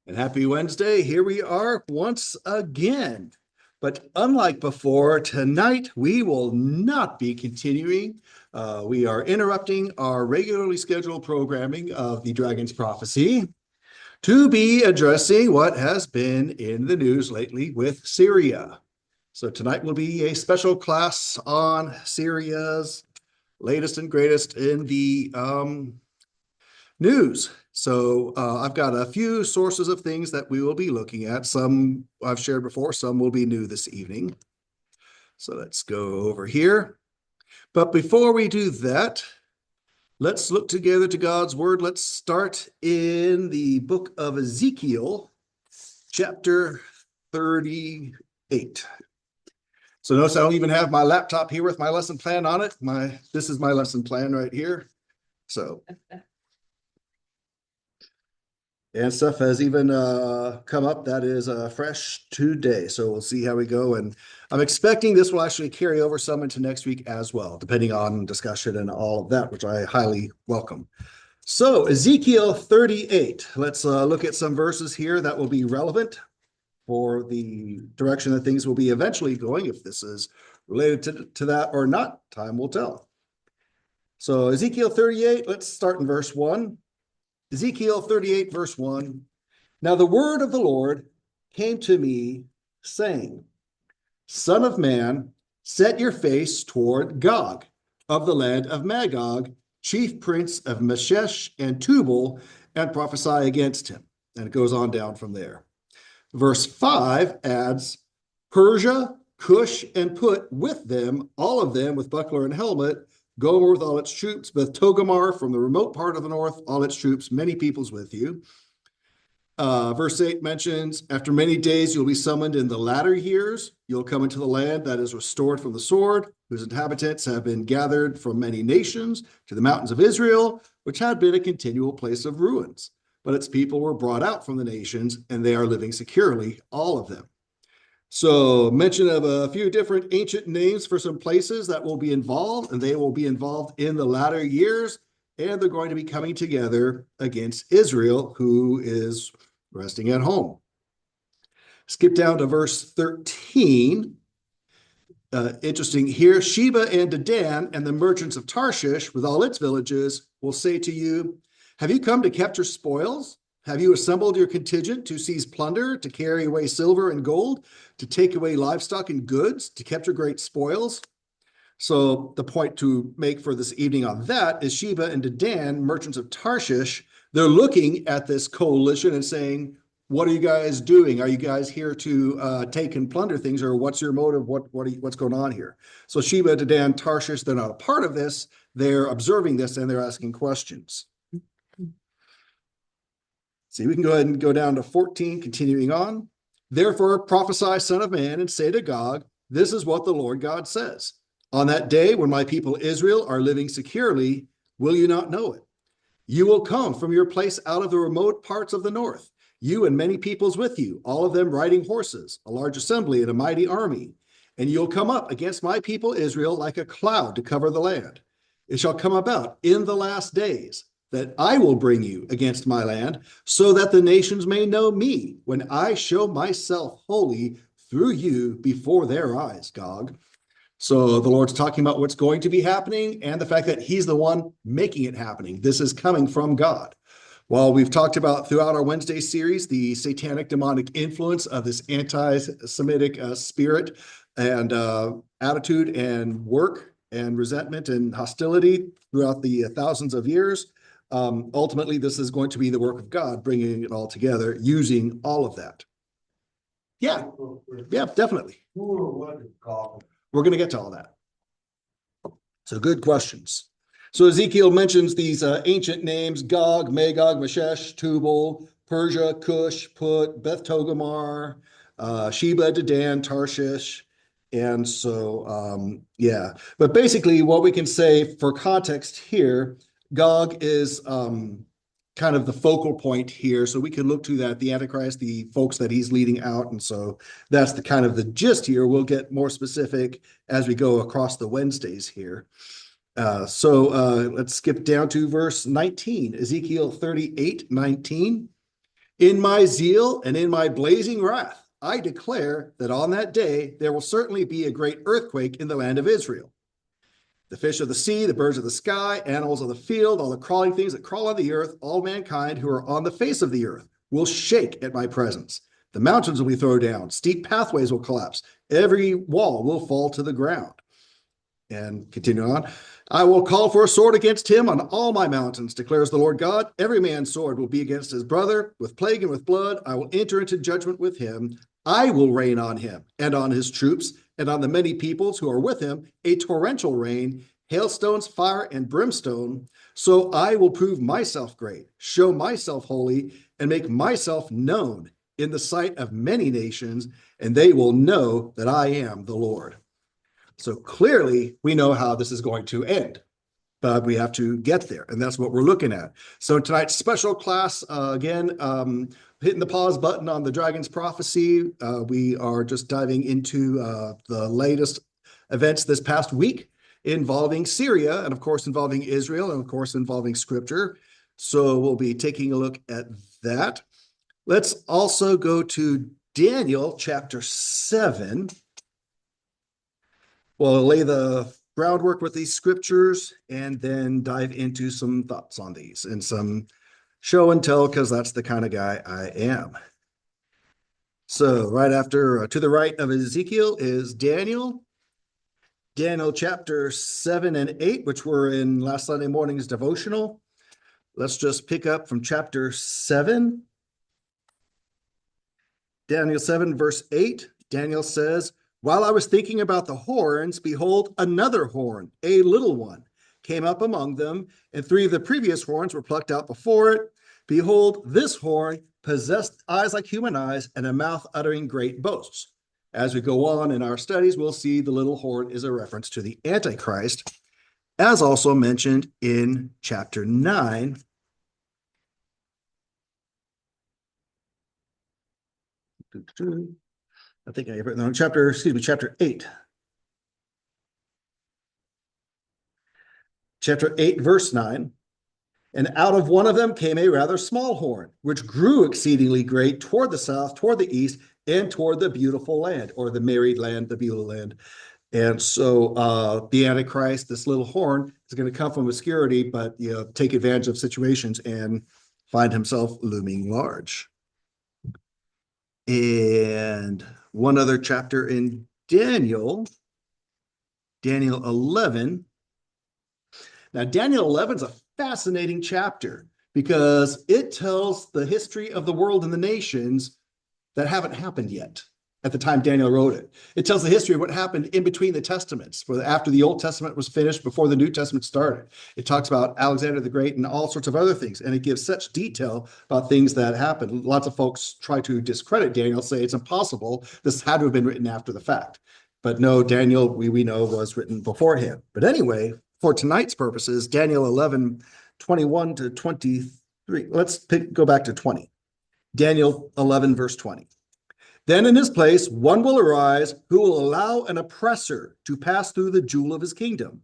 And happy Wednesday. Here we are once again. But unlike before, tonight we will not be continuing. We are interrupting our regularly scheduled programming of the Dragon's Prophecy to be addressing what has been in the news lately with Syria. So tonight will be a special class on Syria's latest and greatest in the news. So I've got a few sources of things that we will be looking at. Some I've shared before, some will be new this evening. So let's go over here. But before we do that, let's look together to God's word. Let's start in the book of Ezekiel, chapter 38. So notice I don't even have my laptop here with my lesson plan on it. This is my lesson plan right here. So and stuff has even come up that is fresh today. So we'll see how we go. And I'm expecting this will actually carry over some into next week as well, depending on discussion and all of that, which I highly welcome. So Ezekiel 38, let's look at some verses here that will be relevant for the direction that things will be eventually going. If this is related to that or not, time will tell. So Ezekiel 38, let's start in verse 1. Ezekiel 38, verse 1. Now the word of the Lord came to me, saying, Son of man, set your face toward Gog, of the land of Magog, chief prince of Meshech and Tubal, and prophesy against him. And it goes on down from there. Verse 5 adds, Persia, Cush, and Put with them, all of them with buckler and helmet, Gomer with all its troops, Beth Togarmah from the remote part of the north, all its troops, many peoples with you. Verse 8 mentions, after many days you'll be summoned in the latter years. You'll come into the land that is restored from the sword, whose inhabitants have been gathered from many nations to the mountains of Israel, which had been a continual place of ruins. But its people were brought out from the nations, and they are living securely, all of them. So mention of a few different ancient names for some places that will be involved, and they will be involved in the latter years, and they're going to be coming together against Israel, who is resting at home. Skip down to verse 13. Interesting here. Sheba and Dedan and the merchants of Tarshish with all its villages will say to you, have you come to capture spoils? Have you assembled your contingent to seize plunder, to carry away silver and gold, to take away livestock and goods, to capture great spoils? So the point to make for this evening on that is Sheba and Dedan, merchants of Tarshish, they're looking at this coalition and saying, what are you guys doing? Are you guys here to take and plunder things, or what's your motive? What's going on here? So Sheba, Dedan, Tarshish, they're not a part of this. They're observing this and they're asking questions. See, we can go ahead and go down to 14, continuing on. Therefore prophesy, son of man, and say to Gog, this is what the Lord God says. On that day when my people Israel are living securely, will you not know it? You will come from your place out of the remote parts of the north, you and many peoples with you, all of them riding horses, a large assembly and a mighty army. And you'll come up against my people Israel like a cloud to cover the land. It shall come about in the last days that I will bring you against my land, so that the nations may know me when I show myself holy through you before their eyes, Gog. So the Lord's talking about what's going to be happening and the fact that he's the one making it happening. This is coming from God. While we've talked about throughout our Wednesday series, the satanic demonic influence of this anti-Semitic spirit and attitude and work and resentment and hostility throughout the thousands of years, ultimately, this is going to be the work of God, bringing it all together, using all of that. Yeah, definitely. We're going to get to all that. So good questions. So Ezekiel mentions these ancient names, Gog, Magog, Meshech, Tubal, Persia, Cush, Put, Beth Togarmah, Sheba, Dedan, Tarshish. And so, yeah. But basically what we can say for context here, Gog is kind of the focal point here. So we can look to that, the Antichrist, the folks that he's leading out. And so that's the kind of the gist here. We'll get more specific as we go across the Wednesdays here. So let's skip down to verse 19, Ezekiel 38:19. In my zeal and in my blazing wrath, I declare that on that day there will certainly be a great earthquake in the land of Israel. The fish of the sea, the birds of the sky, animals of the field, all the crawling things that crawl on the earth, all mankind who are on the face of the earth will shake at my presence. The mountains will be thrown down, steep pathways will collapse, every wall will fall to the ground. And continue on. I will call for a sword against him on all my mountains, declares the Lord God. Every man's sword will be against his brother. With plague and with blood, I will enter into judgment with him. I will rain on him and on his troops and on the many peoples who are with him, a torrential rain, hailstones, fire, and brimstone. So I will prove myself great, show myself holy, and make myself known in the sight of many nations, and they will know that I am the Lord. So clearly, we know how this is going to end, but we have to get there, and that's what we're looking at. So tonight's special class, again, hitting the pause button on the Dragon's Prophecy. We are just diving into the latest events this past week involving Syria, and of course involving Israel, and of course involving Scripture. So we'll be taking a look at that. Let's also go to Daniel chapter 7. We'll lay the groundwork with these scriptures and then dive into some thoughts on these and some show and tell, because that's the kind of guy I am. So right after, to the right of Ezekiel is Daniel. Daniel chapter 7 and 8, which were in last Sunday morning's devotional. Let's just pick up from chapter 7. Daniel 7, verse 8, Daniel says, while I was thinking about the horns, behold, another horn, a little one, came up among them, and 3 of the previous horns were plucked out before it. Behold, this horn possessed eyes like human eyes and a mouth uttering great boasts. As we go on in our studies, we'll see the little horn is a reference to the Antichrist, as also mentioned in chapter 9. I think I have written on chapter 8. Chapter 8, verse 9. And out of one of them came a rather small horn, which grew exceedingly great toward the south, toward the east, and toward the beautiful land, or the married land, the beautiful land. And so the Antichrist, this little horn, is going to come from obscurity, but take advantage of situations and find himself looming large. And one other chapter in Daniel 11. Now, Daniel 11 is a fascinating chapter because it tells the history of the world and the nations that haven't happened yet at the time Daniel wrote it. It tells the history of what happened in between the testaments, after the Old Testament was finished, before the New Testament started. It talks about Alexander the Great and all sorts of other things, and it gives such detail about things that happened. Lots of folks try to discredit Daniel, say it's impossible. This had to have been written after the fact. But no, Daniel, we know, was written beforehand. But anyway, for tonight's purposes, Daniel 11, 21 to 23. Let's go back to 20. Daniel 11, verse 20. Then in his place, one will arise who will allow an oppressor to pass through the jewel of his kingdom.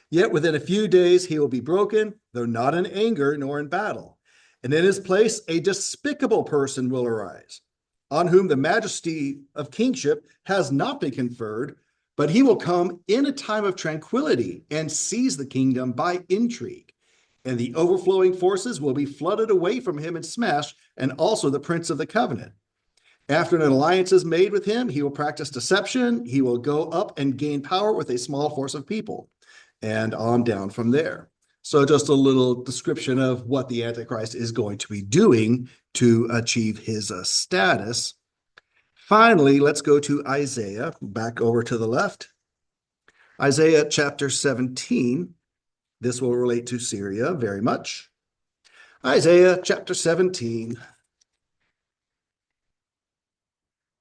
Yet within a few days he will be broken, though not in anger nor in battle. And in his place, a despicable person will arise, on whom the majesty of kingship has not been conferred, but he will come in a time of tranquility and seize the kingdom by intrigue. And the overflowing forces will be flooded away from him and smashed, and also the prince of the covenant. After an alliance is made with him, he will practice deception. He will go up and gain power with a small force of people, and on down from there. So just a little description of what the Antichrist is going to be doing to achieve his status. Finally, let's go to Isaiah, back over to the left. Isaiah chapter 17. This will relate to Syria very much. Isaiah chapter 17.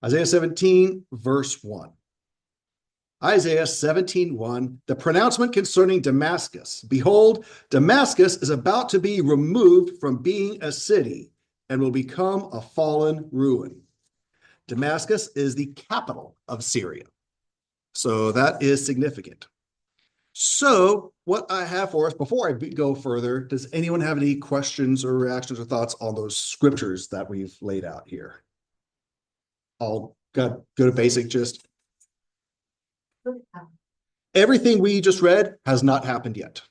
Isaiah 17, verse 1. Isaiah 17:1, the pronouncement concerning Damascus. Behold, Damascus is about to be removed from being a city and will become a fallen ruin. Damascus is the capital of Syria. So that is significant. So, what I have for us before I go further, does anyone have any questions or reactions or thoughts on those scriptures that we've laid out here? I'll go to basic, just everything we just read has not happened yet.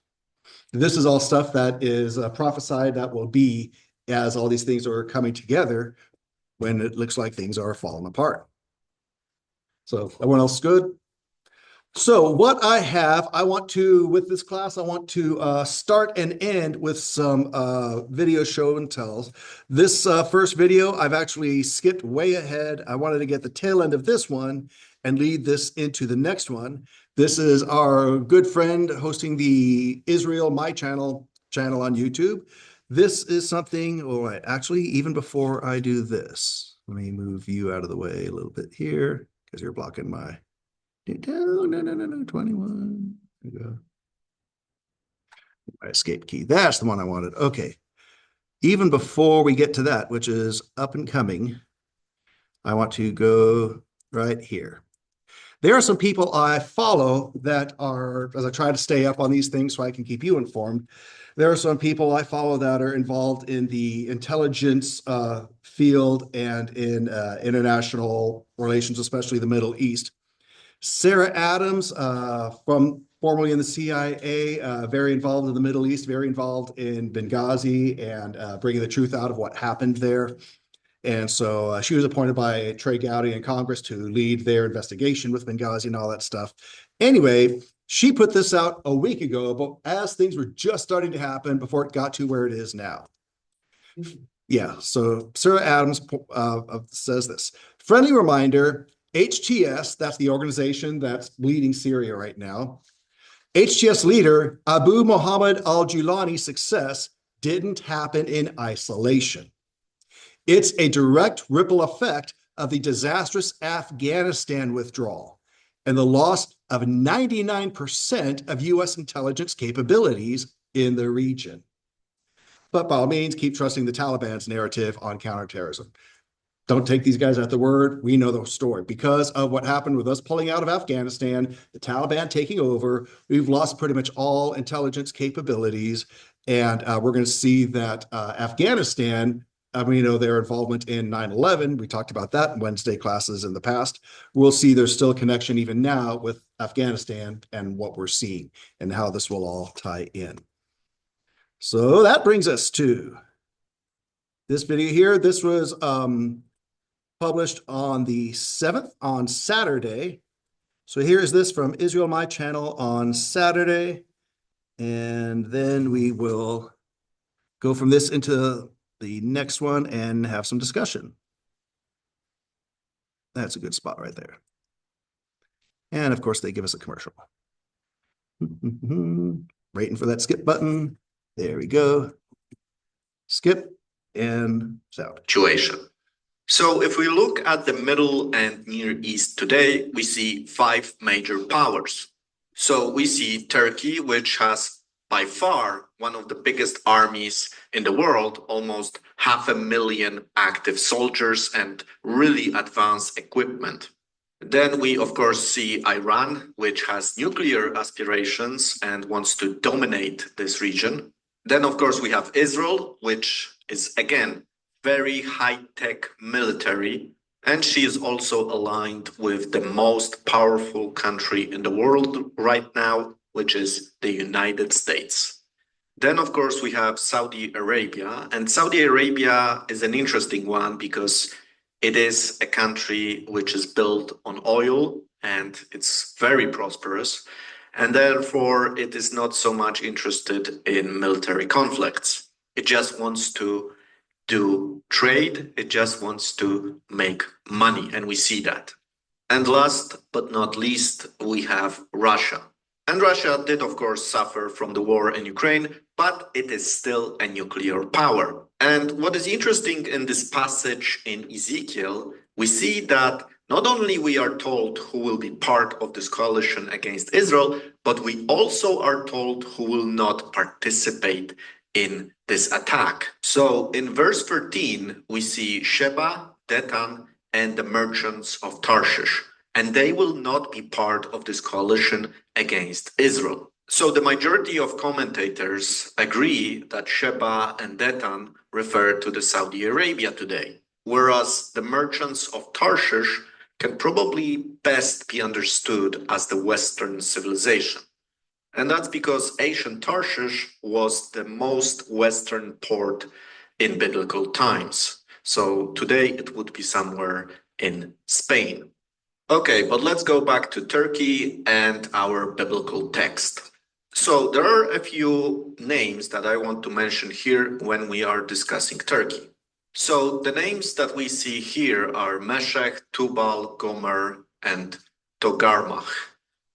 This is all stuff that is prophesied that will be as all these things are coming together when it looks like things are falling apart. So, everyone else good? So what I have, with this class, I want to start and end with some video show and tells. This first video, I've actually skipped way ahead. I wanted to get the tail end of this one and lead this into the next one. This is our good friend hosting the Israel My channel on YouTube. This is something, all right, actually, even before I do this, let me move you out of the way a little bit here because you're blocking my... No, 21. There we go. My escape key. That's the one I wanted. Okay. Even before we get to that, which is up and coming, I want to go right here. There are some people I follow that are, as I try to stay up on these things so I can keep you informed, there are some people I follow that are involved in the intelligence field and in international relations, especially the Middle East. Sarah Adams, from formerly in the CIA, very involved in the Middle East, very involved in Benghazi and bringing the truth out of what happened there. And so she was appointed by Trey Gowdy in Congress to lead their investigation with Benghazi and all that stuff. Anyway, she put this out a week ago, but as things were just starting to happen before it got to where it is now. Yeah, so Sarah Adams says this. Friendly reminder, HTS, that's the organization that's leading Syria right now. HTS leader Abu Muhammad al-Julani's success didn't happen in isolation. It's a direct ripple effect of the disastrous Afghanistan withdrawal and the loss of 99% of U.S. intelligence capabilities in the region. But by all means, keep trusting the Taliban's narrative on counterterrorism. Don't take these guys at their word. We know the story. Because of what happened with us pulling out of Afghanistan, the Taliban taking over, we've lost pretty much all intelligence capabilities. And we're going to see that Afghanistan, their involvement in 9/11, we talked about that in Wednesday classes in the past. We'll see there's still a connection even now with Afghanistan and what we're seeing and how this will all tie in. So that brings us to this video here. This was published on the 7th on Saturday. So here's this from Israel My channel on Saturday. And then we will go from this into the next one and have some discussion. That's a good spot right there. And of course, they give us a commercial. Waiting for that skip button. There we go. Skip and sound. Situation. So if we look at the Middle and Near East today, we see 5 major powers. So we see Turkey, which has by far one of the biggest armies in the world, almost 500,000 active soldiers and really advanced equipment. Then we, of course, see Iran, which has nuclear aspirations and wants to dominate this region. Then, of course, we have Israel, which is, again, very high-tech military, and she is also aligned with the most powerful country in the world right now, which is the United States. Then, of course, we have Saudi Arabia, and Saudi Arabia is an interesting one because it is a country which is built on oil and it's very prosperous, and therefore it is not so much interested in military conflicts. It just wants to do trade, it just wants to make money, and we see that. And last but not least, we have Russia. And Russia did, of course, suffer from the war in Ukraine, but it is still a nuclear power. And what is interesting in this passage in Ezekiel, we see that not only we are told who will be part of this coalition against Israel, but we also are told who will not participate in this attack. So in verse 13, we see Sheba, Dedan, and the merchants of Tarshish, and they will not be part of this coalition against Israel. So the majority of commentators agree that Sheba and Dedan refer to the Saudi Arabia today, whereas the merchants of Tarshish can probably best be understood as the Western civilization. And that's because ancient Tarshish was the most Western port in biblical times. So today it would be somewhere in Spain. Okay, but let's go back to Turkey and our biblical text. So there are a few names that I want to mention here when we are discussing Turkey. So the names that we see here are Meshech, Tubal, Gomer, and Togarmah.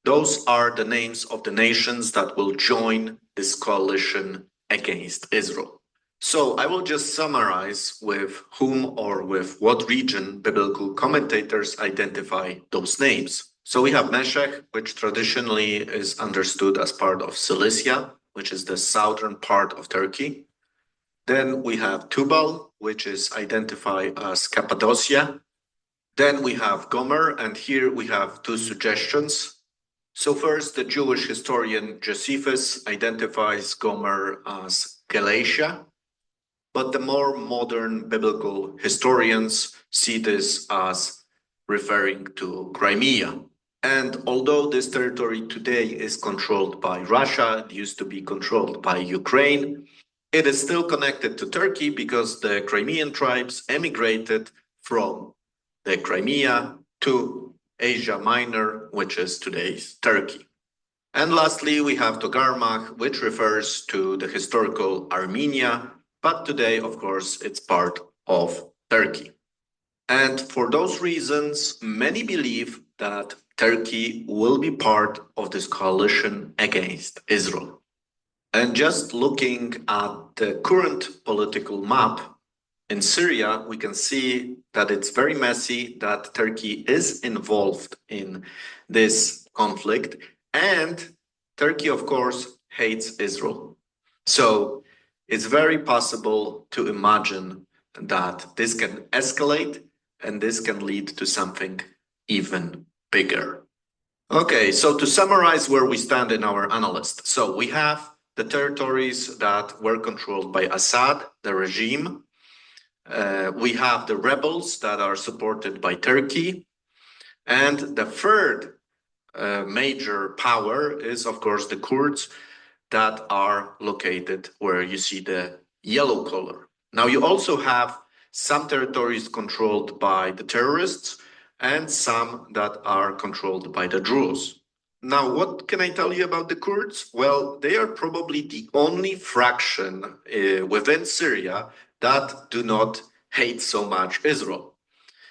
Those are the names of the nations that will join this coalition against Israel. So I will just summarize with whom or with what region biblical commentators identify those names. So we have Meshech, which traditionally is understood as part of Cilicia, which is the southern part of Turkey. Then we have Tubal, which is identified as Cappadocia. Then we have Gomer, and here we have two suggestions. So first, the Jewish historian Josephus identifies Gomer as Galatia, but the more modern biblical historians see this as referring to Crimea. And although this territory today is controlled by Russia, it used to be controlled by Ukraine, it is still connected to Turkey because the Crimean tribes emigrated from the Crimea to Asia Minor, which is today's Turkey. And lastly, we have Togarmah, which refers to the historical Armenia, but today, of course, it's part of Turkey. And for those reasons, many believe that Turkey will be part of this coalition against Israel. And just looking at the current political map in Syria, we can see that it's very messy, that Turkey is involved in this conflict, and Turkey, of course, hates Israel. So it's very possible to imagine that this can escalate and this can lead to something even bigger. Okay, so to summarize where we stand in our analysis. So we have the territories that were controlled by Assad, the regime. We have the rebels that are supported by Turkey. And the third major power is, of course, the Kurds that are located where you see the yellow color. Now, you also have some territories controlled by the terrorists and some that are controlled by the Druze. Now, what can I tell you about the Kurds? Well, they are probably the only fraction within Syria that do not hate so much Israel.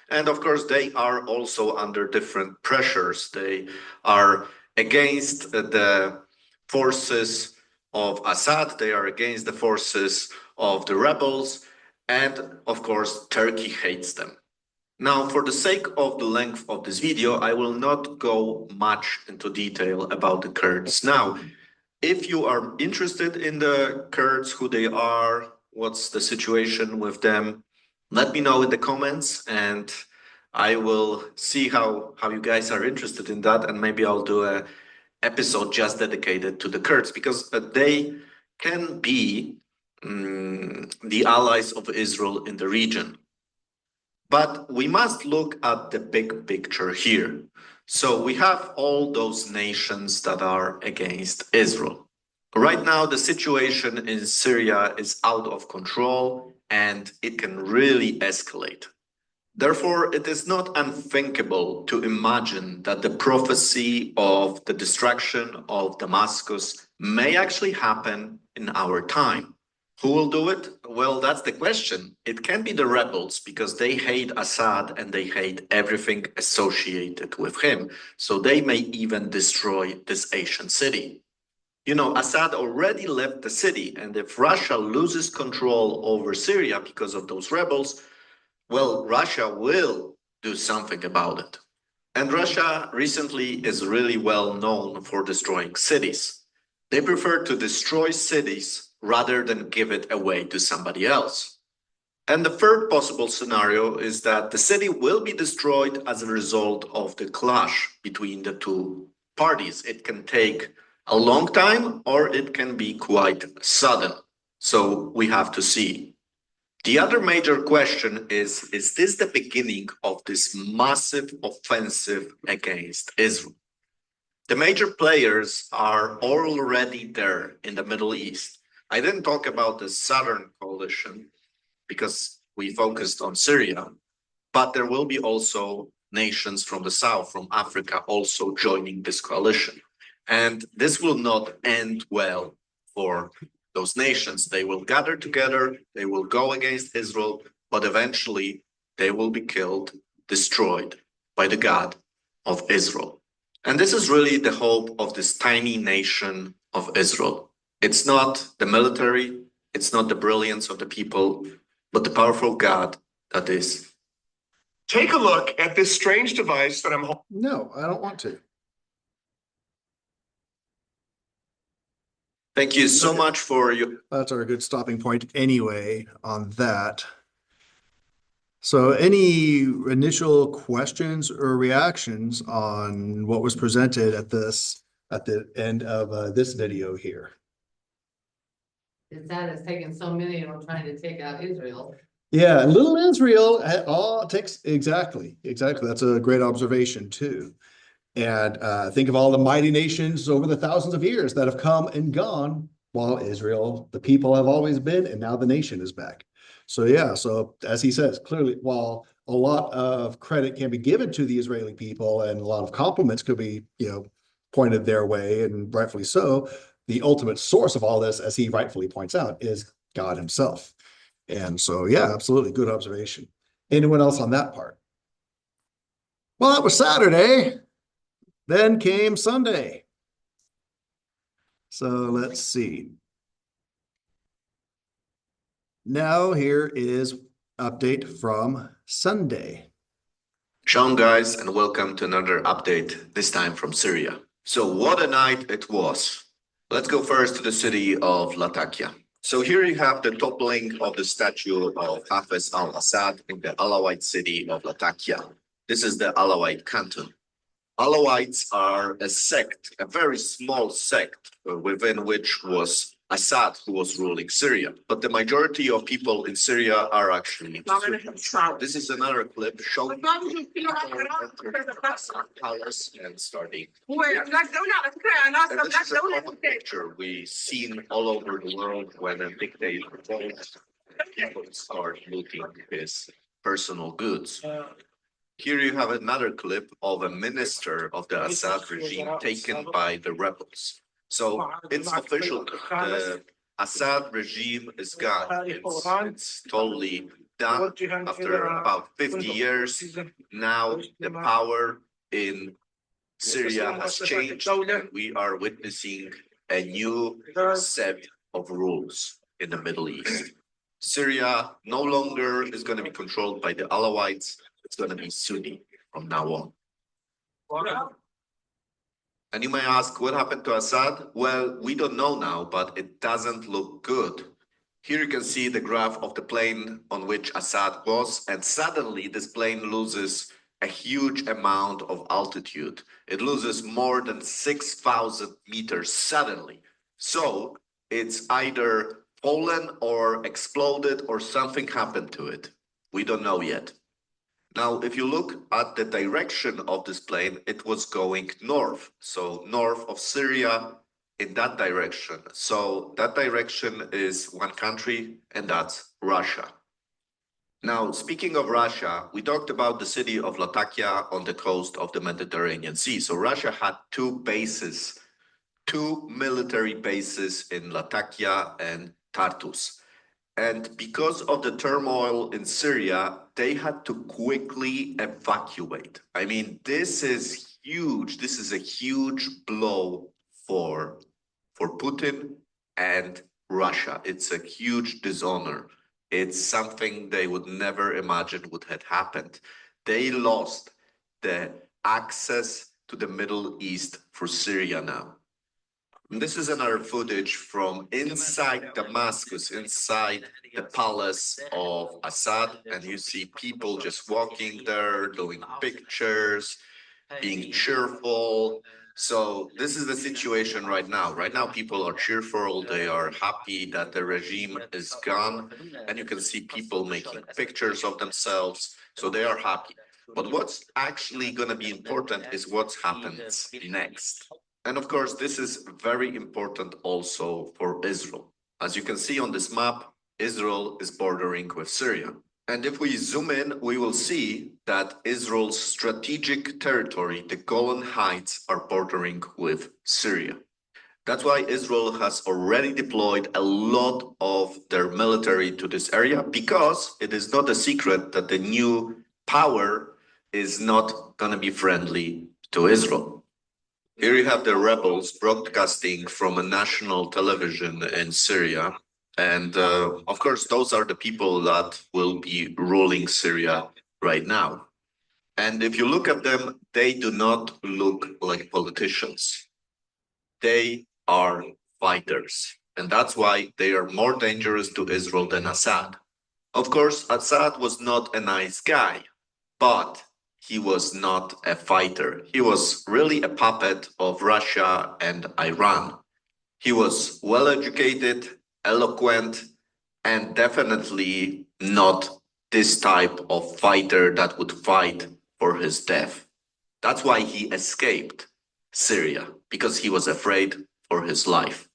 And of course, they are also under different pressures. They are against the forces of Assad, they are against the forces of the rebels, and of course, Turkey hates them. Now, for the sake of the length of this video, I will not go much into detail about the Kurds. Now, if you are interested in the Kurds, who they are, what's the situation with them, let me know in the comments and I will see how you guys are interested in that, and maybe I'll do a episode just dedicated to the Kurds because they can be the allies of Israel in the region. But we must look at the big picture here. So we have all those nations that are against Israel. Right now, the situation in Syria is out of control and it can really escalate. Therefore, it is not unthinkable to imagine that the prophecy of the destruction of Damascus may actually happen in our time. Who will do it? Well, that's the question. It can be the rebels because they hate Assad and they hate everything associated with him. So they may even destroy this ancient city. You know, Assad already left the city, and if Russia loses control over Syria because of those rebels, well, Russia will do something about it. And Russia recently is really well known for destroying cities. They prefer to destroy cities rather than give it away to somebody else. And the third possible scenario is that the city will be destroyed as a result of the clash between the two parties. It can take a long time or it can be quite sudden. So we have to see. The other major question is this the beginning of this massive offensive against Israel? The major players are already there in the Middle East. I didn't talk about the Southern coalition because we focused on Syria, but there will be also nations from the South, from Africa, also joining this coalition. And this will not end well for those nations. They will gather together, they will go against Israel, but eventually they will be killed, destroyed by the God of Israel. And this is really the hope of this tiny nation of Israel. It's not the military, it's not the brilliance of the people, but the powerful God that is. Take a look at this strange device that I'm holding. No, I don't want to. Thank you so much for your. That's our good stopping point anyway on that. So any initial questions or reactions on what was presented at the end of this video here? It's sad it's taken so many of them trying to take out Israel. Yeah, and little Israel all takes exactly. That's a great observation too. And think of all the mighty nations over the thousands of years that have come and gone, while Israel, the people have always been, and now the nation is back. So yeah, so as he says, clearly, while a lot of credit can be given to the Israeli people and a lot of compliments could be, pointed their way, and rightfully so, the ultimate source of all this, as he rightfully points out, is God himself. And so, yeah, absolutely good observation. Anyone else on that part? Well, that was Saturday. Then came Sunday. So let's see. Now here is update from Sunday. Shalom guys, and welcome to another update, this time from Syria. So what a night it was. Let's go first to the city of Latakia. So here you have the toppling of the statue of Hafez al-Assad in the Alawite city of Latakia. This is the Alawite canton. Alawites are a sect, a very small sect within which was Assad who was ruling Syria. But the majority of people in Syria are actually Syrians. This is another clip showing palace and starting. And this is a common picture we've seen all over the world when a dictator falls, people start looting his personal goods. Here you have another clip of a minister of the Assad regime taken by the rebels. So it's official. The Assad regime is gone. It's totally done after about 50 years. Now the power in Syria has changed. And we are witnessing a new set of rules in the Middle East. Syria no longer is going to be controlled by the Alawites. It's going to be Sunni from now on. And you may ask, what happened to Assad? Well, we don't know now, but it doesn't look good. Here you can see the graph of the plane on which Assad was, and suddenly this plane loses a huge amount of altitude. It loses more than 6,000 meters suddenly. So it's either fallen or exploded or something happened to it. We don't know yet. Now, if you look at the direction of this plane, it was going north. So north of Syria in that direction. So that direction is one country, and that's Russia. Now, speaking of Russia, we talked about the city of Latakia on the coast of the Mediterranean Sea. So Russia had two military bases in Latakia and Tartus. And because of the turmoil in Syria, they had to quickly evacuate. I mean, this is huge. This is a huge blow for Putin and Russia. It's a huge dishonor. It's something they would never imagine would have happened. They lost the access to the Middle East for Syria now. And this is another footage from inside Damascus, inside the palace of Assad. And you see people just walking there, doing pictures, being cheerful. So this is the situation right now. Right now, people are cheerful. They are happy that the regime is gone. And you can see people making pictures of themselves. So they are happy. But what's actually going to be important is what happens next. And of course, this is very important also for Israel. As you can see on this map, Israel is bordering with Syria. And if we zoom in, we will see that Israel's strategic territory, the Golan Heights, are bordering with Syria. That's why Israel has already deployed a lot of their military to this area, because it is not a secret that the new power is not going to be friendly to Israel. Here you have the rebels broadcasting from a national television in Syria. And of course, those are the people that will be ruling Syria right now. And if you look at them, they do not look like politicians. They are fighters. And that's why they are more dangerous to Israel than Assad. Of course, Assad was not a nice guy, but he was not a fighter. He was really a puppet of Russia and Iran. He was well educated, eloquent, and definitely not this type of fighter that would fight for his death. That's why he escaped Syria, because he was afraid for his life.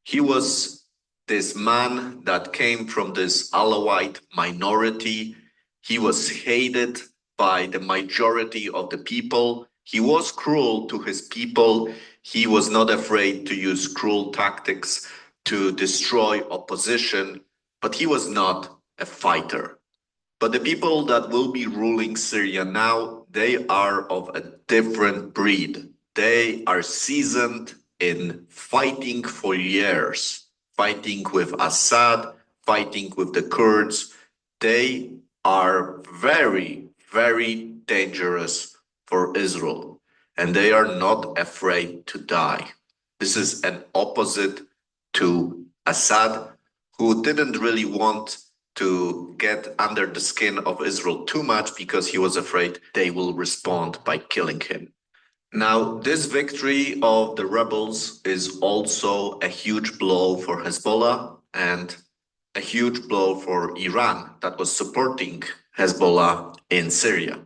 He was this man that came from this Alawite minority. He was hated by the majority of the people. He was cruel to his people. He was not afraid to use cruel tactics to destroy opposition, but he was not a fighter. But the people that will be ruling Syria now, they are of a different breed. They are seasoned in fighting for years, fighting with Assad, fighting with the Kurds. They are very, very dangerous for Israel, and they are not afraid to die. This is an opposite to Assad, who didn't really want to get under the skin of Israel too much because he was afraid they will respond by killing him. Now, this victory of the rebels is also a huge blow for Hezbollah and a huge blow for Iran that was supporting Hezbollah in Syria.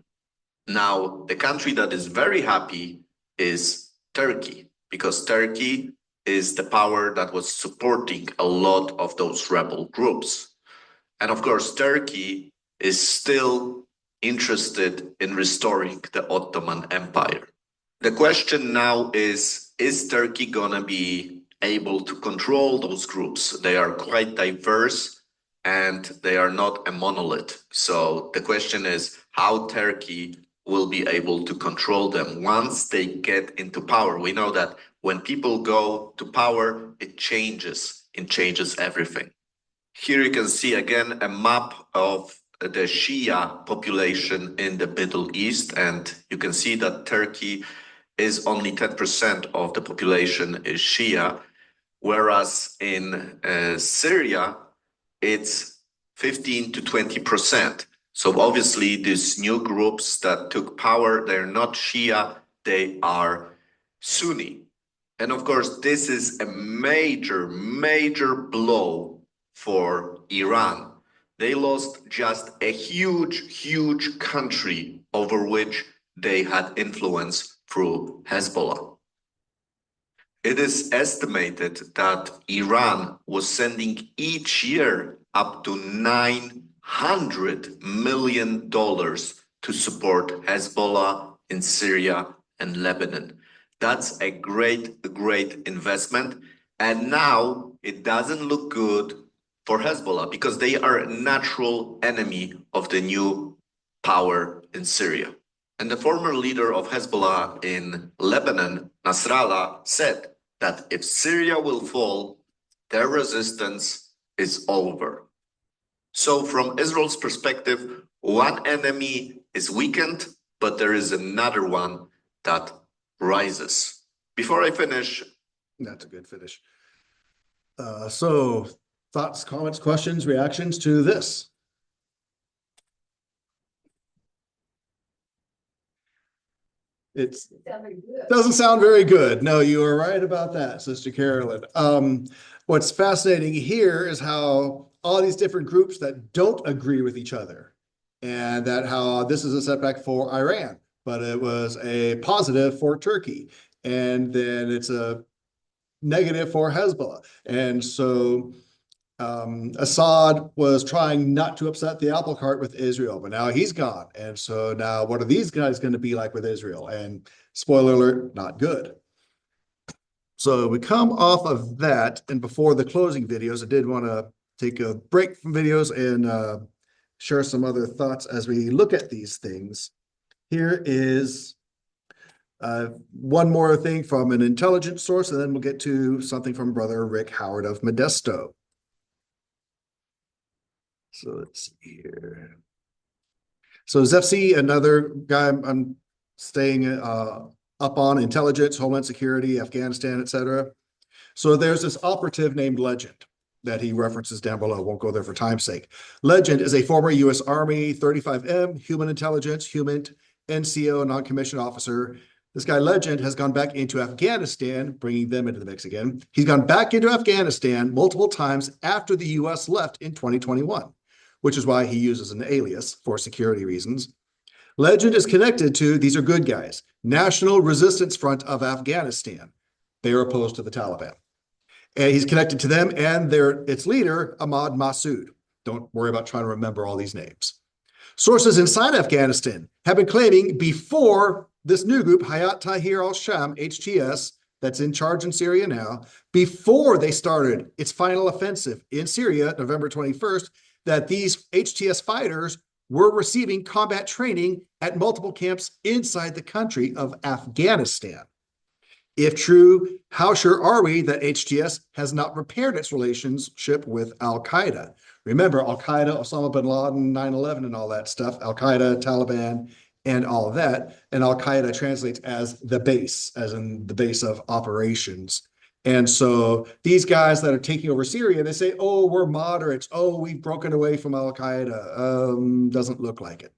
Now, the country that is very happy is Turkey, because Turkey is the power that was supporting a lot of those rebel groups. And of course, Turkey is still interested in restoring the Ottoman Empire. The question now is Turkey gonna be able to control those groups? They are quite diverse and they are not a monolith. So the question is how Turkey will be able to control them once they get into power. We know that when people go to power, it changes everything. Here you can see again a map of the Shia population in the Middle East, and you can see that Turkey is only 10% of the population is Shia, whereas in Syria, it's 15 to 20%. So obviously these new groups that took power, they're not Shia, they are Sunni. And of course, this is a major, major blow for Iran. They lost just a huge, huge country over which they had influence through Hezbollah. It is estimated that Iran was sending each year up to $900 million to support Hezbollah in Syria and Lebanon. That's a great, great investment. And now it doesn't look good for Hezbollah because they are a natural enemy of the new power in Syria. And the former leader of Hezbollah in Lebanon, Nasrallah, said that if Syria will fall, their resistance is over. So from Israel's perspective, one enemy is weakened, but there is another one that rises. Before I finish. That's a good finish. So thoughts, comments, questions, reactions to this? It doesn't sound very good. No, you are right about that, Sister Carolyn. What's fascinating here is how all these different groups that don't agree with each other, and that how this is a setback for Iran, but it was a positive for Turkey, and then it's a negative for Hezbollah. And so Assad was trying not to upset the apple cart with Israel, but now he's gone. And so now what are these guys going to be like with Israel? And spoiler alert, not good. So we come off of that. And before the closing videos, I did want to take a break from videos and share some other thoughts as we look at these things. Here is one more thing from an intelligence source, and then we'll get to something from Brother Rick Howard of Modesto. So let's see here. So ZFC, another guy I'm staying up on, intelligence, homeland security, Afghanistan, etc. So there's this operative named Legend that he references down below. Won't go there for time's sake. Legend is a former U.S. Army 35M, human intelligence, human NCO, non-commissioned officer. This guy Legend has gone back into Afghanistan, bringing them into the mix again. He's gone back into Afghanistan multiple times after the U.S. left in 2021. Which is why he uses an alias for security reasons. Legend is connected to, these are good guys, National Resistance Front of Afghanistan. They are opposed to the Taliban. And he's connected to them and its leader, Ahmad Massoud. Don't worry about trying to remember all these names. Sources inside Afghanistan have been claiming before this new group, Hayat Tahrir al-Sham, HTS, that's in charge in Syria now, before they started its final offensive in Syria, November 21st, that these HTS fighters were receiving combat training at multiple camps inside the country of Afghanistan. If true, how sure are we that HTS has not repaired its relationship with Al-Qaeda? Remember, Al-Qaeda, Osama bin Laden, 9/11 and all that stuff, Al-Qaeda, Taliban, and all of that. And Al-Qaeda translates as the base, as in the base of operations. And so these guys that are taking over Syria, they say, oh, we're moderates. Oh, we've broken away from Al-Qaeda. Doesn't look like it.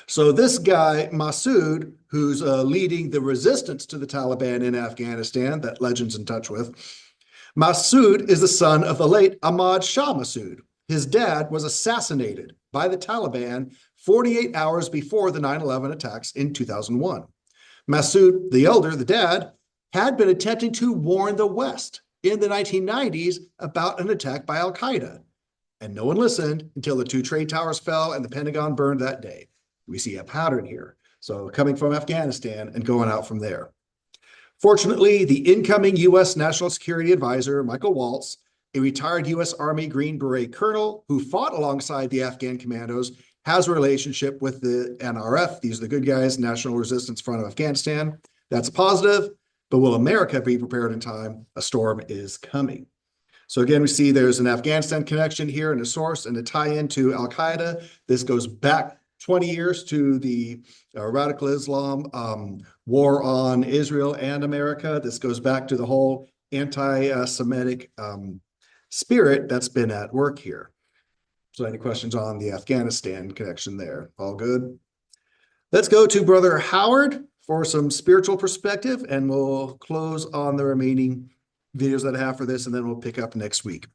So this guy, Massoud, who's leading the resistance to the Taliban in Afghanistan, that Legend's in touch with, Massoud is the son of the late Ahmad Shah Massoud. His dad was assassinated by the Taliban 48 hours before the 9/11 attacks in 2001. Massoud, the elder, the dad, had been attempting to warn the West in the 1990s about an attack by Al-Qaeda. And no one listened until the 2 trade towers fell and the Pentagon burned that day. We see a pattern here. So coming from Afghanistan and going out from there. Fortunately, the incoming U.S. National Security Advisor, Michael Waltz, a retired U.S. Army Green Beret colonel who fought alongside the Afghan commandos, has a relationship with the NRF. These are the good guys, National Resistance Front of Afghanistan. That's positive. But will America be prepared in time? A storm is coming. So again, we see there's an Afghanistan connection here in the source and a tie-in to Al-Qaeda. This goes back 20 years to the radical Islam war on Israel and America. This goes back to the whole anti-Semitic spirit that's been at work here. So any questions on the Afghanistan connection there? All good? Let's go to Brother Howard for some spiritual perspective, and we'll close on the remaining videos that I have for this, and then we'll pick up next week.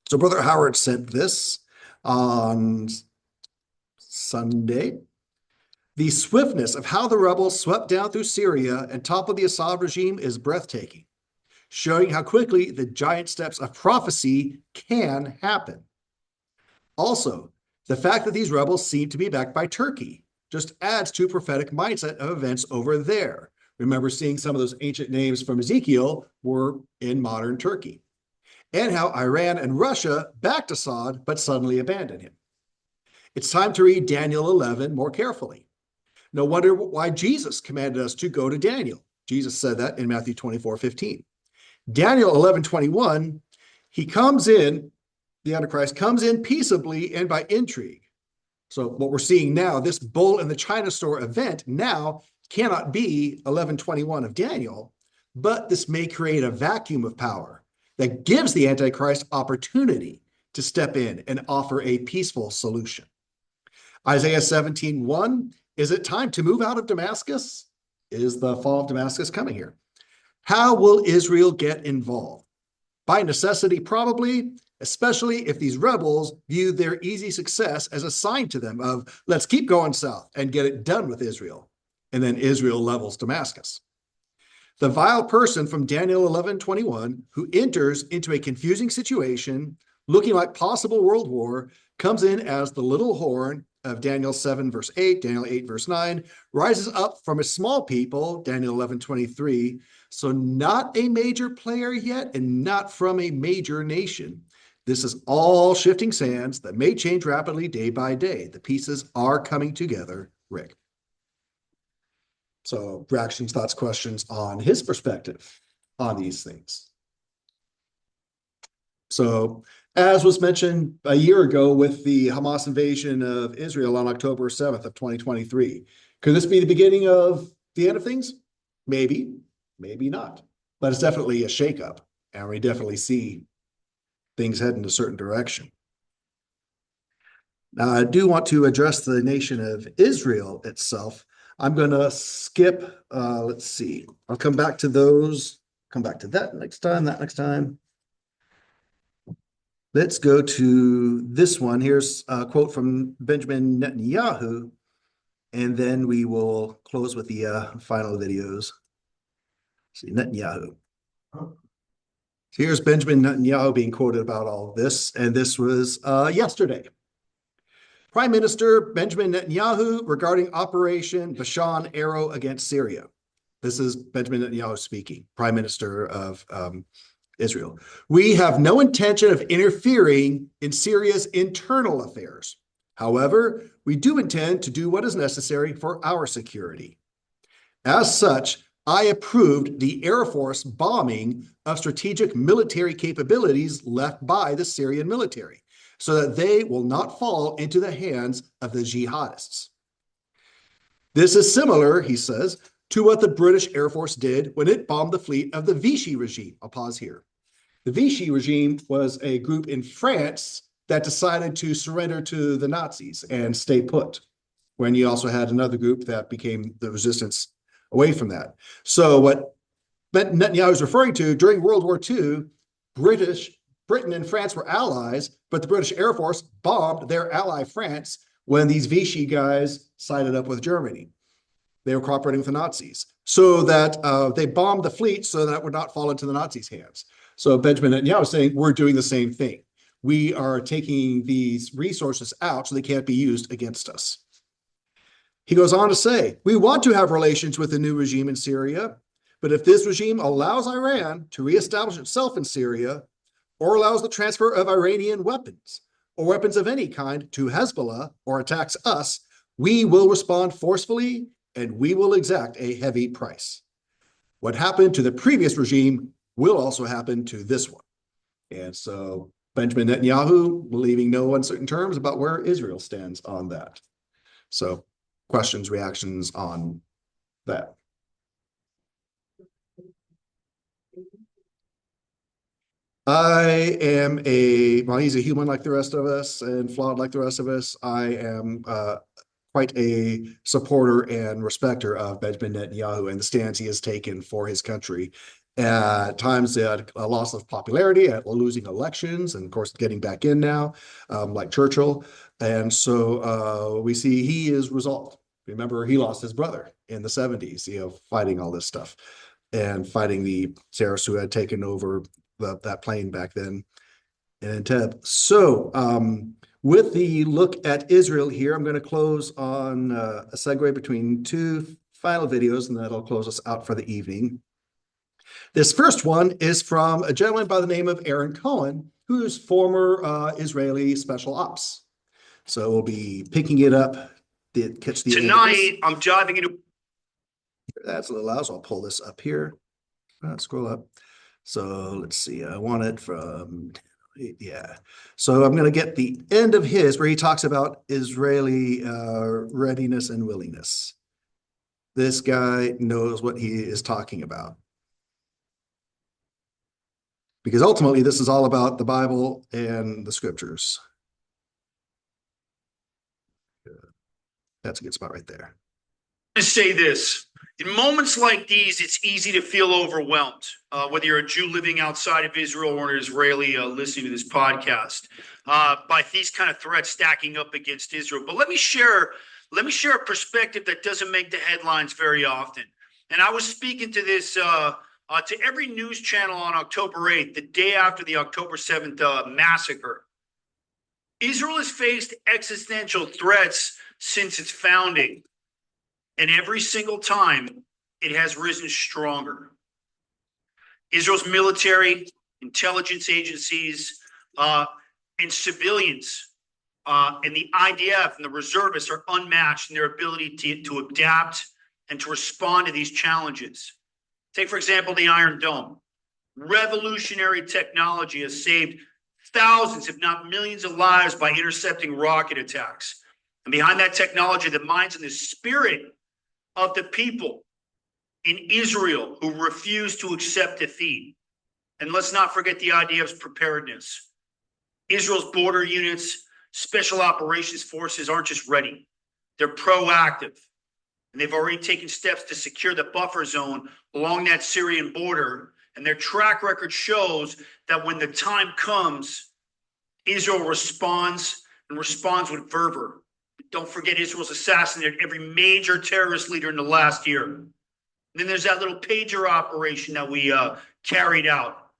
So Brother Howard sent this on Sunday. The swiftness of how the rebels swept down through Syria and toppled the Assad regime is breathtaking, showing how quickly the giant steps of prophecy can happen. Also, the fact that these rebels seem to be backed by Turkey just adds to prophetic mindset of events over there. Remember, seeing some of those ancient names from Ezekiel were in modern Turkey. And how Iran and Russia backed Assad, but suddenly abandoned him. It's time to read Daniel 11 more carefully. No wonder why Jesus commanded us to go to Daniel. Jesus said that in Matthew 24:15. Daniel 11:21, he comes in, the Antichrist comes in peaceably and by intrigue. So what we're seeing now, this bull in the China store event now cannot be 11:21 of Daniel, but this may create a vacuum of power that gives the Antichrist opportunity to step in and offer a peaceful solution. Isaiah 17:1, is it time to move out of Damascus? Is the fall of Damascus coming here? How will Israel get involved? By necessity, probably, especially if these rebels view their easy success as a sign to them of, let's keep going south and get it done with Israel. And then Israel levels Damascus. The vile person from Daniel 11:21 who enters into a confusing situation looking like possible world war comes in as the little horn of Daniel 7 verse 8, Daniel 8 verse 9, rises up from a small people, Daniel 11:23, so not a major player yet and not from a major nation. This is all shifting sands that may change rapidly day by day. The pieces are coming together, Rick. So reactions, thoughts, questions on his perspective on these things. So as was mentioned a year ago with the Hamas invasion of Israel on October 7th of 2023, could this be the beginning of the end of things? Maybe, maybe not. But it's definitely a shakeup, and we definitely see things head in a certain direction. Now, I do want to address the nation of Israel itself. I'm going to skip, let's see, I'll come back to those, come back to that next time. Let's go to this one. Here's a quote from Benjamin Netanyahu, and then we will close with the final videos. Let's see, Netanyahu. So here's Benjamin Netanyahu being quoted about all this, and this was yesterday. Prime Minister Benjamin Netanyahu regarding Operation Bashan Arrow against Syria. This is Benjamin Netanyahu speaking, Prime Minister of Israel. We have no intention of interfering in Syria's internal affairs. However, we do intend to do what is necessary for our security. As such, I approved the Air Force bombing of strategic military capabilities left by the Syrian military, so that they will not fall into the hands of the jihadists. This is similar, he says, to what the British Air Force did when it bombed the fleet of the Vichy regime. I'll pause here. The Vichy regime was a group in France that decided to surrender to the Nazis and stay put, when you also had another group that became the resistance away from that. So what Netanyahu is referring to, during World War II, Britain and France were allies, but the British Air Force bombed their ally France when these Vichy guys sided up with Germany. They were cooperating with the Nazis. So that they bombed the fleet so that it would not fall into the Nazis' hands. So Benjamin Netanyahu is saying, we're doing the same thing. We are taking these resources out so they can't be used against us. He goes on to say, we want to have relations with the new regime in Syria, but if this regime allows Iran to reestablish itself in Syria, or allows the transfer of Iranian weapons, or weapons of any kind to Hezbollah, or attacks us, we will respond forcefully, and we will exact a heavy price. What happened to the previous regime will also happen to this one. And so Benjamin Netanyahu, leaving no uncertain terms about where Israel stands on that. So questions, reactions on that. Well, he's a human like the rest of us and flawed like the rest of us. I am quite a supporter and respecter of Benjamin Netanyahu and the stance he has taken for his country. At times, a loss of popularity, at losing elections, and of course, getting back in now, like Churchill. And so we see he is resolved. Remember, he lost his brother in the 70s, fighting all this stuff and fighting the terrorists who had taken over that plane back then in Entebbe. So with the look at Israel here, I'm going to close on a segue between two final videos, and that'll close us out for the evening. This first one is from a gentleman by the name of Aaron Cohen, who's former Israeli special ops. So we'll be picking it up. Catch the Tonight, I'm diving into. That's a little loud, so I'll pull this up here. Scroll up. So let's see. I want it from, yeah. So I'm going to get the end of his where he talks about Israeli readiness and willingness. This guy knows what he is talking about. Because ultimately, this is all about the Bible and the scriptures. That's a good spot right there. To say this. In moments like these, it's easy to feel overwhelmed, whether you're a Jew living outside of Israel or an Israeli listening to this podcast, by these kind of threats stacking up against Israel. But let me share a perspective that doesn't make the headlines very often. And I was speaking to this to every news channel on October 8th, the day after the October 7th massacre. Israel has faced existential threats since its founding. And every single time, it has risen stronger. Israel's military, intelligence agencies, and civilians, and the IDF and the reservists are unmatched in their ability to adapt and to respond to these challenges. Take, for example, the Iron Dome. Revolutionary technology has saved thousands, if not millions of lives by intercepting rocket attacks. And behind that technology, the minds and the spirit of the people in Israel who refuse to accept defeat. And let's not forget the IDF's preparedness. Israel's border units, special operations forces aren't just ready. They're proactive. And they've already taken steps to secure the buffer zone along that Syrian border. And their track record shows that when the time comes, Israel responds and responds with fervor. Don't forget, Israel's assassinated every major terrorist leader in the last year. And then there's that little pager operation that we carried out,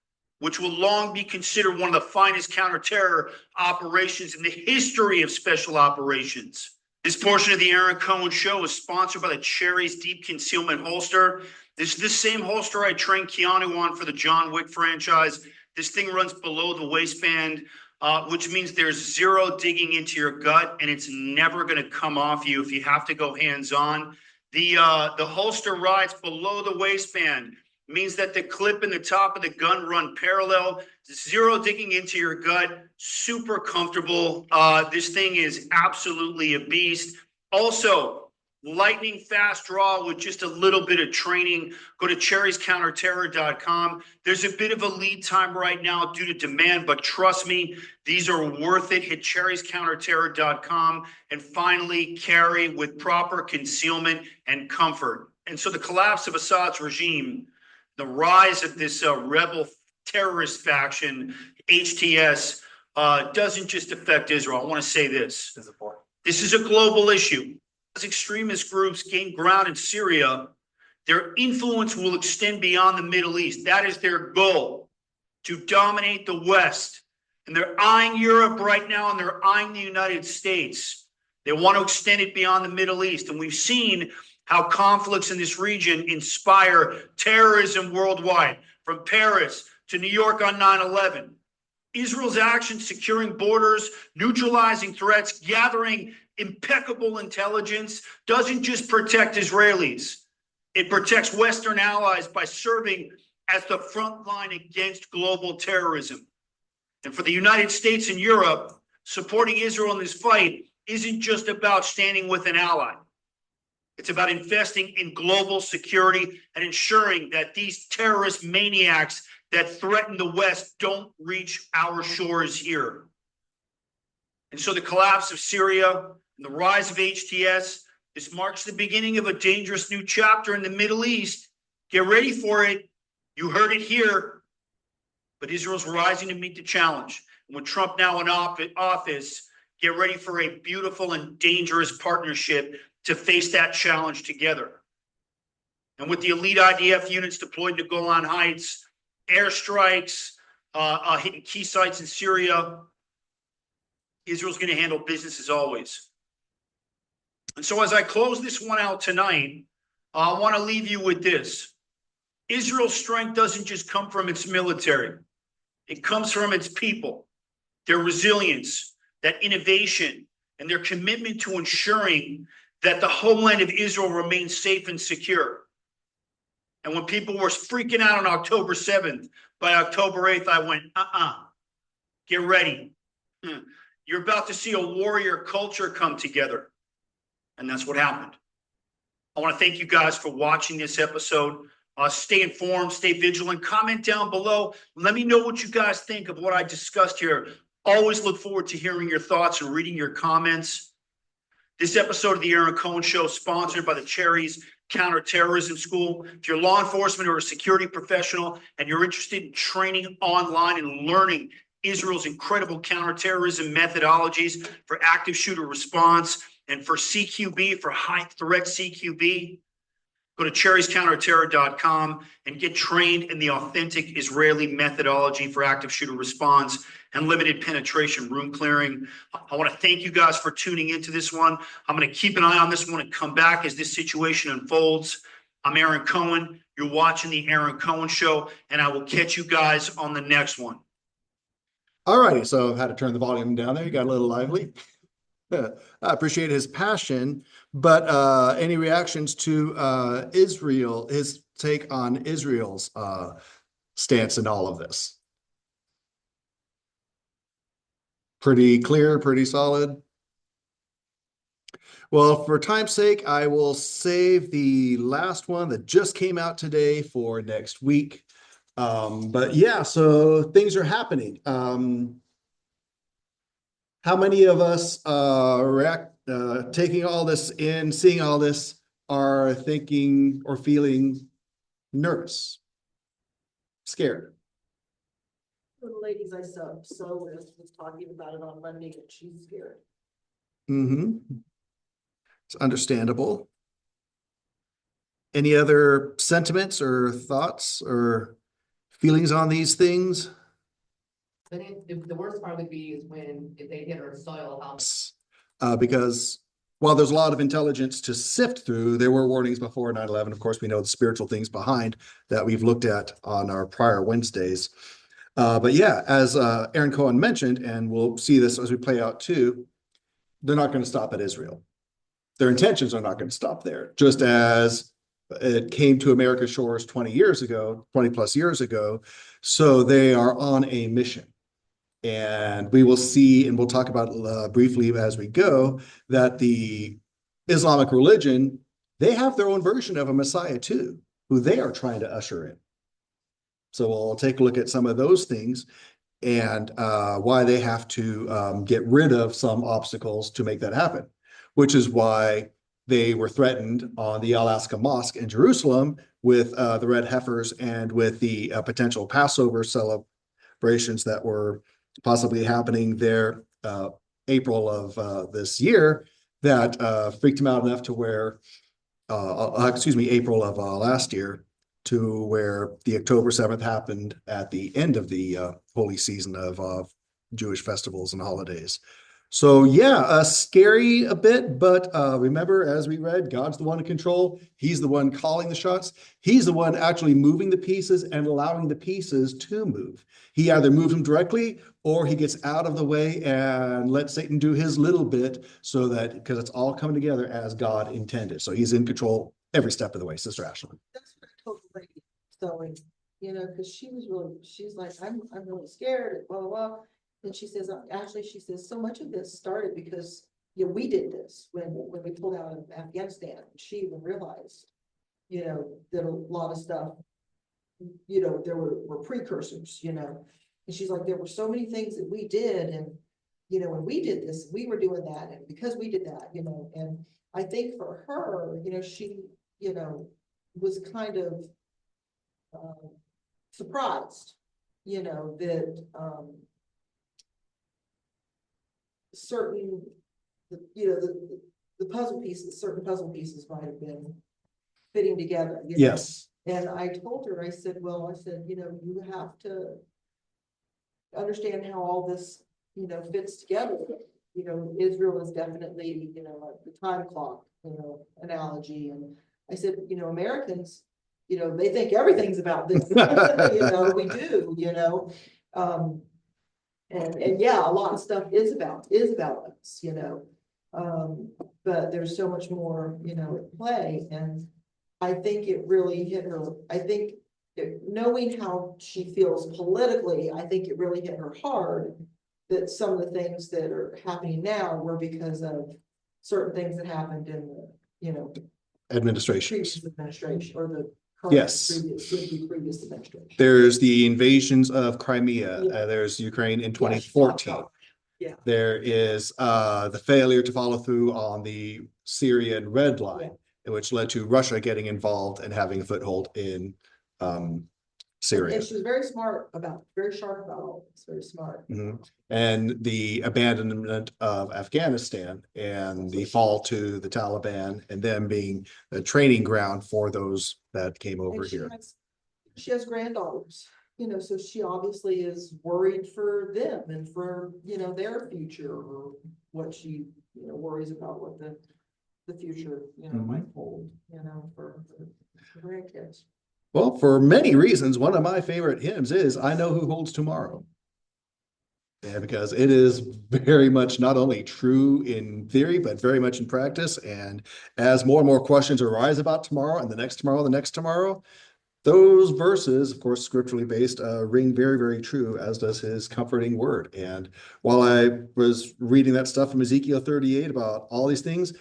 which will long be considered one of the finest counter-terror operations in the history of special operations. This portion of the Aaron Cohen Show is sponsored by the Cherry's Deep Concealment Holster. This is the same holster I trained Keanu on for the John Wick franchise. This thing runs below the waistband, which means there's zero digging into your gut, and it's never going to come off you if you have to go hands-on. The holster rides below the waistband, means that the clip and the top of the gun run parallel, zero digging into your gut, super comfortable. This thing is absolutely a beast. Also, lightning fast draw with just a little bit of training. Go to cherriescounterterror.com. There's a bit of a lead time right now due to demand, but trust me, these are worth it. Hit cherriescounterterror.com and finally carry with proper concealment and comfort. And so the collapse of Assad's regime, the rise of this rebel terrorist faction, HTS, doesn't just affect Israel. I want to say this. This is a global issue. As extremist groups gain ground in Syria, their influence will extend beyond the Middle East. That is their goal, to dominate the West. And they're eyeing Europe right now, and they're eyeing the United States. They want to extend it beyond the Middle East. And we've seen how conflicts in this region inspire terrorism worldwide, from Paris to New York on 9/11. Israel's actions securing borders, neutralizing threats, gathering impeccable intelligence doesn't just protect Israelis. It protects Western allies by serving as the front line against global terrorism. And for the United States and Europe, supporting Israel in this fight isn't just about standing with an ally. It's about investing in global security and ensuring that these terrorist maniacs that threaten the West don't reach our shores here. And so the collapse of Syria and the rise of HTS, this marks the beginning of a dangerous new chapter in the Middle East. Get ready for it. You heard it here. But Israel's rising to meet the challenge. And with Trump now in office, get ready for a beautiful and dangerous partnership to face that challenge together. And with the elite IDF units deployed to Golan Heights, airstrikes, hitting key sites in Syria, Israel's going to handle business as always. And so as I close this one out tonight, I want to leave you with this. Israel's strength doesn't just come from its military. It comes from its people, their resilience, that innovation, and their commitment to ensuring that the homeland of Israel remains safe and secure. And when people were freaking out on October 7th, by October 8th, I went, get ready. You're about to see a warrior culture come together. And that's what happened. I want to thank you guys for watching this episode. Stay informed, stay vigilant, comment down below. Let me know what you guys think of what I discussed here. Always look forward to hearing your thoughts and reading your comments. This episode of the Aaron Cohen Show is sponsored by the Cherries Counterterrorism School. If you're law enforcement or a security professional and you're interested in training online and learning Israel's incredible counterterrorism methodologies for active shooter response and for CQB, for high threat CQB, go to cherriescounterterror.com and get trained in the authentic Israeli methodology for active shooter response and limited penetration room clearing. I want to thank you guys for tuning into this one. I'm going to keep an eye on this one and come back as this situation unfolds. I'm Aaron Cohen. You're watching the Aaron Cohen Show, and I will catch you guys on the next one. All righty, so I had to turn the volume down there. You got a little lively. I appreciate his passion, but any reactions to Israel, his take on Israel's stance in all of this? Pretty clear, pretty solid. Well, for time's sake, I will save the last one that just came out today for next week. But yeah, so things are happening. How many of us taking all this in, seeing all this, are thinking or feeling nervous, scared? The ladies I sew with was talking about it on Monday, and she's scared. Mm-hmm. It's understandable. Any other sentiments or thoughts or feelings on these things? I think the worst part would be is when if they hit our soil, Because while there's a lot of intelligence to sift through, there were warnings before 9/11. Of course, we know the spiritual things behind that we've looked at on our prior Wednesdays. But yeah, as Aaron Cohen mentioned, and we'll see this as we play out too, they're not going to stop at Israel. Their intentions are not going to stop there, just as it came to America's shores 20 plus years ago. So they are on a mission. And we will see, and we'll talk about briefly as we go, that the Islamic religion, they have their own version of a Messiah too, who they are trying to usher in. So we'll take a look at some of those things and why they have to get rid of some obstacles to make that happen, which is why they were threatened on the Al-Aqsa Mosque in Jerusalem with the red heifers and with the potential Passover celebrations that were possibly happening there April of this year, that freaked them out enough to where, April of last year, to where the October 7th happened at the end of the holy season of Jewish festivals and holidays. So yeah, scary a bit, but remember, as we read, God's the one in control. He's the one calling the shots. He's the one actually moving the pieces and allowing the pieces to move. He either moves them directly or he gets out of the way and lets Satan do his little bit, so that, because it's all coming together as God intended. So he's in control every step of the way, Sister Ashley. That's what I told the lady sewing, because she's like, I'm really scared, blah, blah, blah. And she says, actually, she says, so much of this started because, we did this when we pulled out of Afghanistan. She even realized, that a lot of stuff, there were precursors, and she's like, there were so many things that we did. And, when we did this, we were doing that. And because we did that, and I think for her, she, was kind of surprised, that, certain, the puzzle pieces, certain puzzle pieces might have been fitting together. Yes. And I told her, I said, you have to understand how all this, fits together. Israel is definitely, like the time clock, analogy. And I said, Americans, they think everything's about this. We do, and yeah, a lot of stuff is about us, but there's so much more, at play. And I think it really hit her. I think knowing how she feels politically, I think it really hit her hard that some of the things that are happening now were because of certain things that happened in the, Administration. previous administration, or the current Yes. previous administration. There's the invasions of Crimea. There's Ukraine in 2014. Yeah. There is the failure to follow through on the Syrian red line, which led to Russia getting involved and having a foothold in Syria. And she was very sharp about all this, very smart. Mhm. And the abandonment of Afghanistan and the fall to the Taliban and them being a training ground for those that came over And here. she has granddaughters, so she obviously is worried for them and for, their future, or what she, worries about what the future, might hold, for her grandkids. Well, for many reasons, one of my favorite hymns is I Know Who Holds Tomorrow. Yeah, because it is very much not only true in theory, but very much in practice. And as more and more questions arise about tomorrow and the next tomorrow, the next tomorrow, those verses, of course, scripturally based, ring very, very true, as does his comforting word. And while I was reading that stuff from Ezekiel 38 about all these things,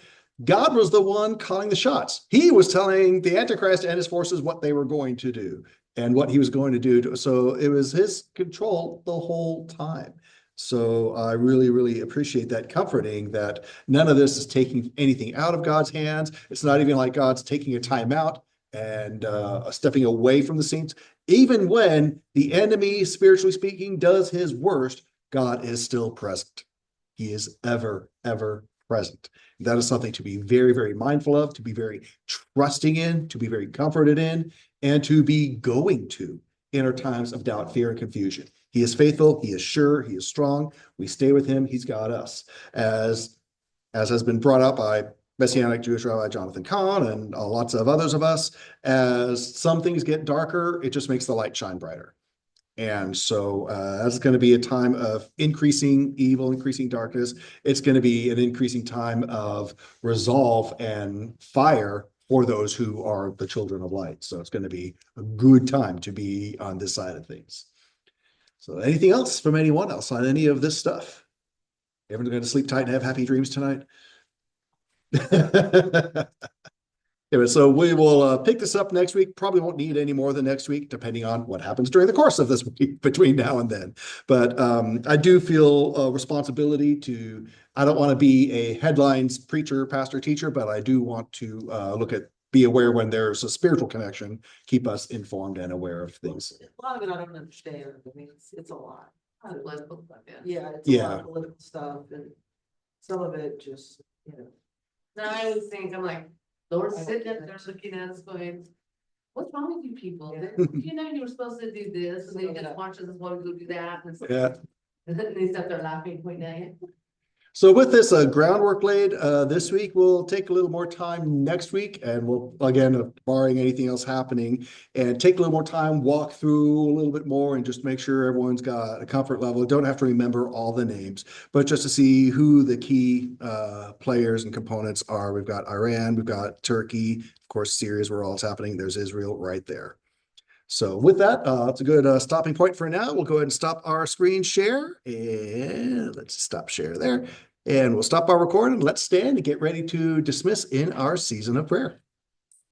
God was the one calling the shots. He was telling the Antichrist and his forces what they were going to do and what he was going to do. So it was his control the whole time. So I really, really appreciate that comforting that none of this is taking anything out of God's hands. It's not even like God's taking a time out and stepping away from the scenes. Even when the enemy, spiritually speaking, does his worst, God is still present. He is ever, ever present. That is something to be very, very mindful of, to be very trusting in, to be very comforted in, and to be going to in our times of doubt, fear, and confusion. He is faithful. He is sure. He is strong. We stay with him. He's got us. As has been brought up by Messianic Jewish Rabbi Jonathan Cahn and lots of others of us, as some things get darker, it just makes the light shine brighter. And so that's going to be a time of increasing evil, increasing darkness. It's going to be an increasing time of resolve and fire for those who are the children of light. So it's going to be a good time to be on this side of things. So anything else from anyone else on any of this stuff? Everyone's going to sleep tight and have happy dreams tonight? Anyway, so we will pick this up next week. Probably won't need any more than next week, depending on what happens during the course of this week between now and then. But I do feel a responsibility to, I don't want to be a headlines preacher, pastor, teacher, but I do want to be aware when there's a spiritual connection, keep us informed and aware of things. A lot of it I don't understand. I mean, it's a lot. Political stuff, yeah. Yeah, it's a Yeah. lot of political stuff, and some of it just, No, I always think, I'm like, Lord's sitting up there looking at us going, what's wrong with you people? Yeah. You were supposed to do this, and then you just watches us want to go do that. And Yeah. then he's up there laughing, pointing at you. So with this groundwork laid this week, we'll take a little more time next week, and we'll, again, barring anything else happening, and take a little more time, walk through a little bit more, and just make sure everyone's got a comfort level. Don't have to remember all the names, but just to see who the key players and components are. We've got Iran, we've got Turkey, of course, Syria is where all it's happening. There's Israel right there. So with that, it's a good stopping point for now. We'll go ahead and stop our screen share, and let's stop share there. And we'll stop our recording. Let's stand and get ready to dismiss in our season of prayer.